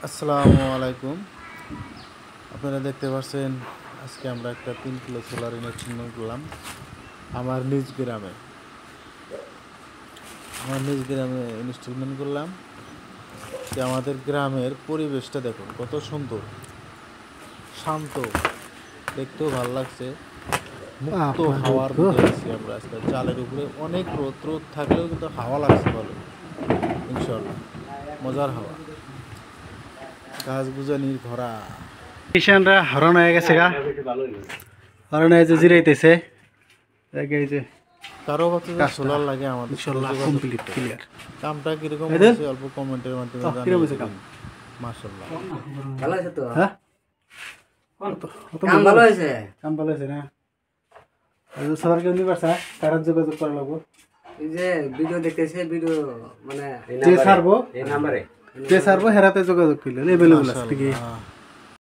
আসসালামু আলাইকুম। আপনারা দেখতে পাচ্ছেন আজকে আমরা একটা 3 কিলো সোলার ইনস্টলমেন্ট করলাম আমার নিজ গ্রামে। ইনস্টলমেন্ট করলাম যে আমাদের গ্রামের পরিবেশটা দেখুন কত সুন্দর, শান্ত, দেখতেও ভালো লাগছে। মুক্ত হাওয়ার মধ্যে আছি আমরা আজকে। চালের উপরে অনেক রোদ থাকলেও কিন্তু হাওয়া লাগছে ভালো, ইনশাল্লাহ মজার হাওয়া, গাছ গুজানির ভরা। কিষানরা হরণ হয়ে গেছে গা, হরণ হয়ে যে জিরাইতেছে। এই যে কারো কাছে সোলার লাগে আমাদের ইনশাআল্লাহ কমপ্লিট ক্লিয়ার। কামটা কিরকম হয়েছে অল্প কমেন্টের মাধ্যমে কিরকম হয়েছে কাম? মাশাআল্লাহ ভালো আছে তো। হ্যাঁ কাম ভালো হয়েছে। কাম ভালো হয়েছে না? সবার কেউ নিবার চায় তারা যোগাযোগ করা লাগবো। এই যে ভিডিও দেখতেছে, ভিডিও মানে যে ছাড়বো এই নাম্বারে হেরাতে যোগাযোগ করলে এভেলেবল আছে। মাশাআল্লাহ।